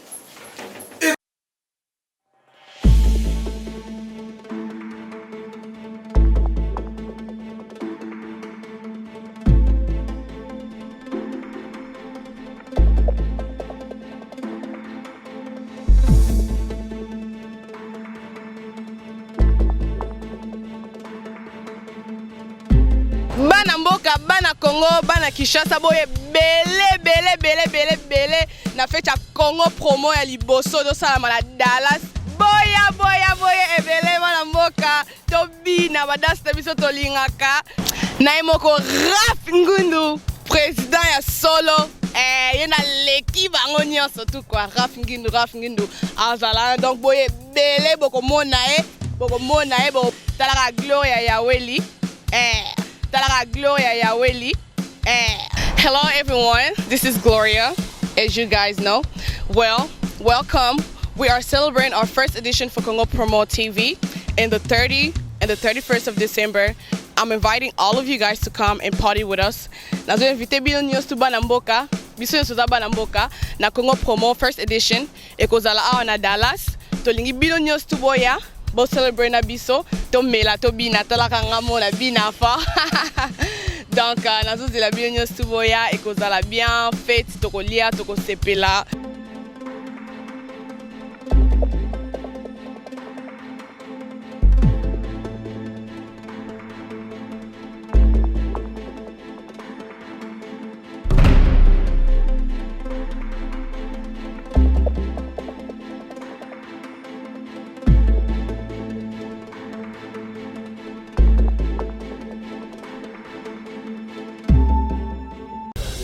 Bana mboka, bana Congo, bana Kinshasa boye belé na fête ya Congo promo ya liboso do sala mala Dallas boya ebele bana mboka tobina badasta biso tolingaka na emoko Raf Ngundu président ya solo yena leki bango nyonso tout quoi Raf Ngundu azala donc boye belé boko mona bo talaka gloria ya Weli Hello everyone, this is Gloria, as you guys know. Well, welcome. We are celebrating our first edition for Congo Promo TV in the 30th and the 31st of December. I'm inviting all of you guys to come and party with us. Nazo invite bino nyos to Banamboka, biso nyos za Banamboka na Congo Promo first edition ekozala awa na Dallas. Tolingi bino nyos to boya. Bo celebrate na biso to mela to bina to la kangamo la bina fa donc nazo de la bien nyos to boya et kozala bien fête to kolia to ko sepela.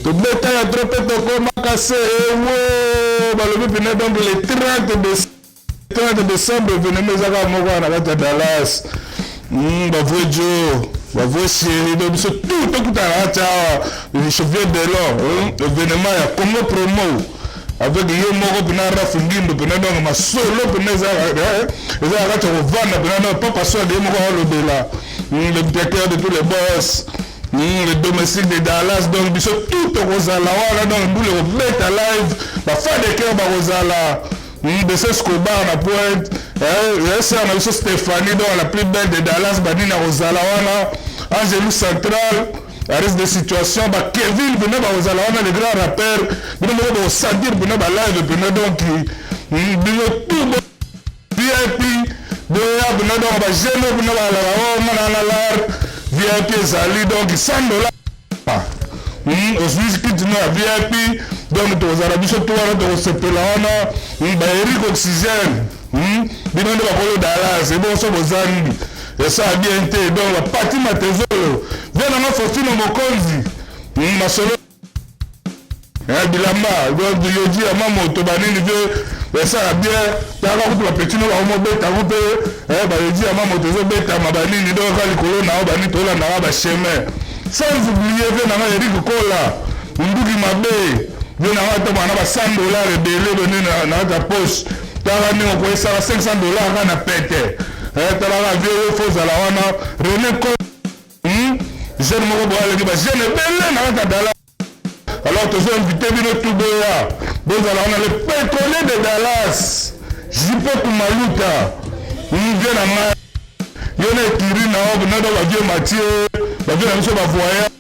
Tobeta ya trope tokoma kase balobi pene donc le 30 décembre venez ezaka moko na kati ya Dallas bavue jo bavue chéri donc biso tout tokutana kati awa chevalier de l'or événement ya Congo promo avec yo moko pena Raf Ngindu pena donc masolo pena ezaka kati ya kovanda pena donc papa soa de moko alobela le directeur de tous les boss le domestique de Dallas donc biso tout kozala wana donc nous le beta live ba fa de cœur ba kozala de ce Escobar na pointe c'est on a biso Stéphanie donc la plus belle de Dallas banina kozala wana Angelou Central à risque de situation ba Kevin bena ba kozala wana le grand rappeur bena ba sadir bena ba live bena donc bino tout VIP boya bena donc ba jeune bena ba la wana la VIP ezali donc $100 aussi kitino ya VIP donc tozala biso to wana tokosepela wana ba Eric Oxygène bino nde bakolo Dallas ebonso bozangi esa bien te donc bapati matezolo venanga Faustino Mokonzi masolo bilamba donc yoji ya mamoto banini ve esala bien yaka kutu bapetino bakomobeta kupe bayoji ya mamoto ezobeta mabanini donc ka likolo nao bani tolandaka bachemin sans oublier ve nanga Eric Kola nduki mabe ve nanga to bana ba $100 ebele bene na ta poche taka ndenge koyesaka $500 kaka na pete talaka vie fo zala wana René Ko jeune moko boaleki ba jeune ebele na kati Dallas. Alors toujours invité bino tout boya bozala wana le pétrolier de Dallas Jipe Kumaluta vient na ma yona ekiri na obo na do ba vie Mathieu ba vie na biso ba voyage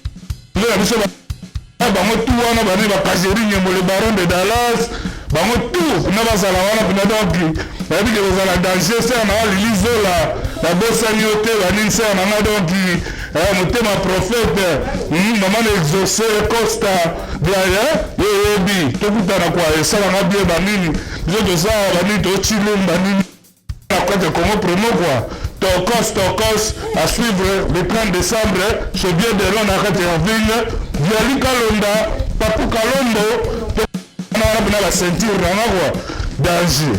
na biso ba bango tout wana ba ni ba Kajeri Nyembo le baron de Dallas bango tout na bazala wana pina donc ba dit que bazala danger c'est na lilizola la bossa nyote ba ni c'est na donc motema prophète maman exaucé Costa bien yebi tokutana kwa esala na bien banini biso toza banini tochilumba nini na kwa Congo Promo quoi Tokos à suivre le 30 décembre c'est bien de l'on arrête en ville Viali Kalonda Papu Kalombo na la ceinture na quoi danger.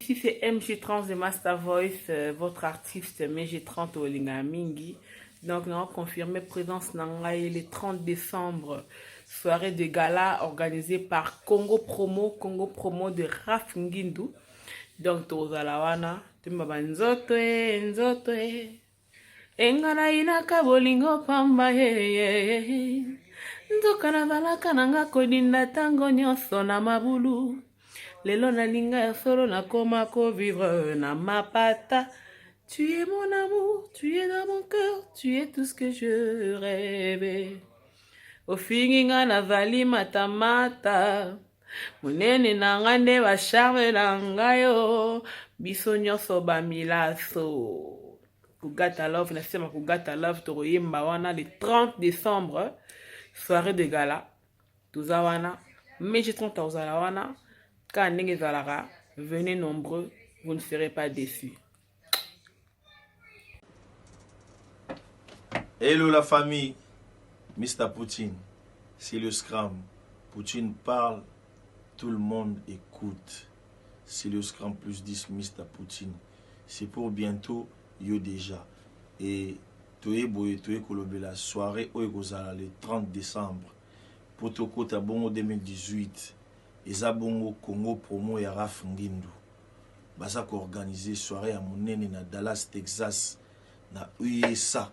Ici c'est MG30 de Master Voice, votre artiste MG30 au Lingamingi. Donc nous avons confirmé présence Nangaï le 30 décembre, soirée de gala organisée par Congo Promo de Raf Ngindu. Donc Tozalawana, Tumba Nzoto Engana inaka bolingo pamba Nzokana zalaka nanga kodinda tango nyonso na mabulu. Lelo na linga ya solo na koma ko vivre na mapata. Tu es mon amour, tu es dans mon cœur, tu es tout ce que je rêvais. Au finginga na vali matamata. Munene na ngande wa charme na ngayo. Biso nyonso ba milaso. Kugata Love, nasema Kugata Love toroyemba wana le 30 décembre. Soirée de gala. Tuzawana. MG30 wana. Quand venez nombreux, vous ne serez pas déçus. Hello la famille, Mr. Poutine, c'est le Scrum. Poutine parle, tout le monde écoute. C'est le Scrum plus 10 Mr. Poutine. C'est pour bientôt, yo déjà. Et Toye Boye, Toye Kolobe, la soirée Oegozala le 30 décembre. Potoko Tabongo 2018. Ezabongo Congo Promo ya Raf Ngindu. Baza ko organiser soirée à monene na Dallas, Texas, na USA.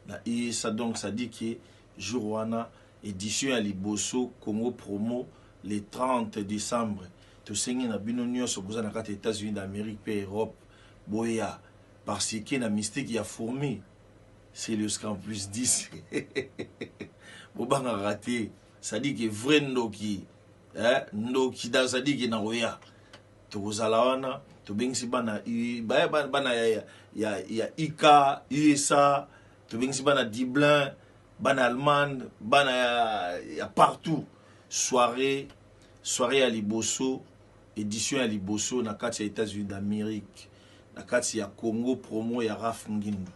Na USA donc ça dit que jour wana édition à Liboso Congo Promo le 30 décembre. To sengi na bino nyonso boza na kati États-Unis d'Amérique et Europe. Boya parce que na mystique ya fourmi. C'est le Scrum plus 10. Bobanga raté. Ça dit que vrai ndoki ndoki da ça dit que na oya. To kozala wana to bengisi bana bana ya Ika USA to bengisi bana Dublin bana Allemagne bana ya partout soirée à Liboso édition à Liboso na kati ya États-Unis d'Amérique na kati ya Congo Promo ya Raf Ngindu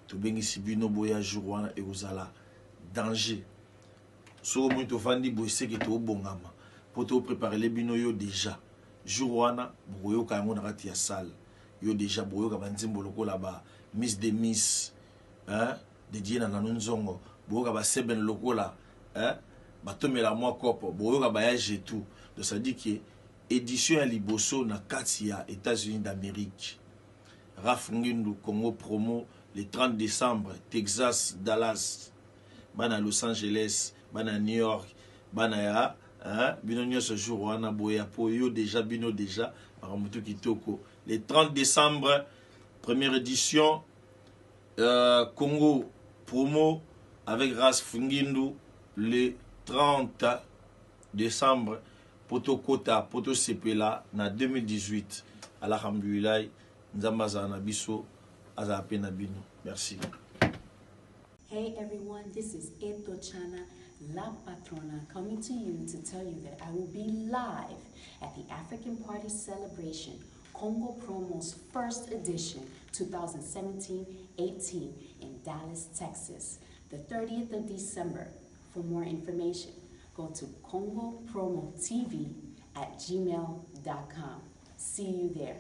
to bengisi bino boya jour wana e kozala danger so mo to fandi boyese ke to bongama pour te préparer les bino yo déjà jour wana boyo ka ngo na kati ya salle yo déjà boyo ka banzimbo lokola ba Miss de Miss de Diena na nzongo boyo ka ba seben lokola batomela mwa kopo boyo ka ba yage tout donc ça dit que édition à Liboso na kati ya États-Unis d'Amérique Raf Ngindu Congo Promo le 30 décembre Texas Dallas bana Los Angeles bana New York bana ya bino nyonso jour wana boya po yo déjà bino déjà baramutu kitoko le 30 décembre première édition Congo Promo avec Raf Ngindu le 30 décembre poto kota poto sepela na 2018 alhamdulillah nzambaza na biso aza pe na bino merci. Hey everyone, this is Eto Chana, La Patrona, coming to you to tell you that I will be live at the African Party Celebration Congo Promo's first edition 2017-18 in Dallas, Texas, the 30th of December. For more information, go to congopromotv@gmail.com. See you there.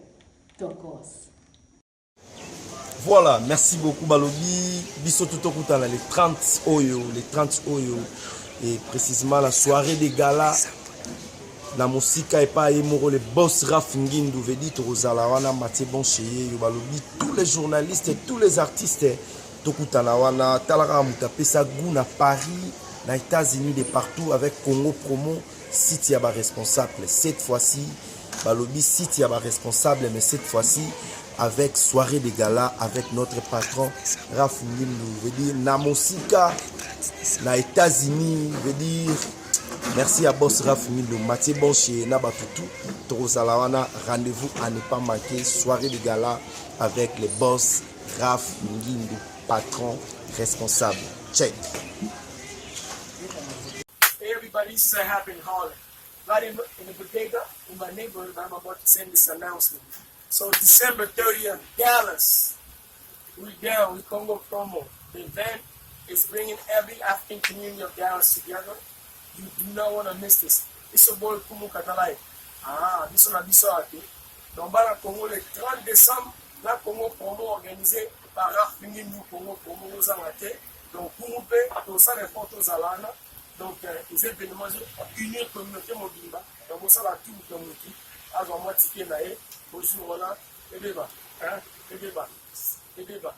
Tokos. Voilà, merci beaucoup Balobi. Biso tutokutana les 30 Oyo, et précisément la soirée des galas. La musique et pas émoro les boss Raf Ngindu vedi Torozalawana Mathieu Boncheye Balobi, tous les journalistes et tous les artistes tokutana wana talara mutapesa gouna Paris, na États-Unis de partout avec Congo Promo, City Yaba responsable. Cette fois-ci Balobi City Yaba responsable, mais cette fois-ci avec soirée de gala avec notre patron Raf Ngindu veut dire na musika na États-Unis veut dire merci à Boss Raf Ngindu, Mathieu Bonché, Nabatutu, Torozalawana, rendez-vous à ne pas manquer, soirée de gala avec les boss Raf Ngindu, patron responsable. Check. Hey everybody, this is a happen in Harlem. Right in the bodega, in my neighborhood, I'm about to send this announcement. So December 30th, Dallas, we down with Congo Promo. The event is bringing every African community of Dallas together. You do not want to miss this. This is a boy Kumu Katalai. This one a Bissati. Donc, dans le Congo, le 30 décembre, la Congo Promo organisé par Raf Ngindu Congo Promo aux Amatés. Donc, Kumu Pe, tout ça, les photos à l'ana. Donc, les événements, unir la communauté mobile. Donc, ça va tout le monde. Alors, moi, ticket naïe, bonjour, voilà, et débat. Et débat.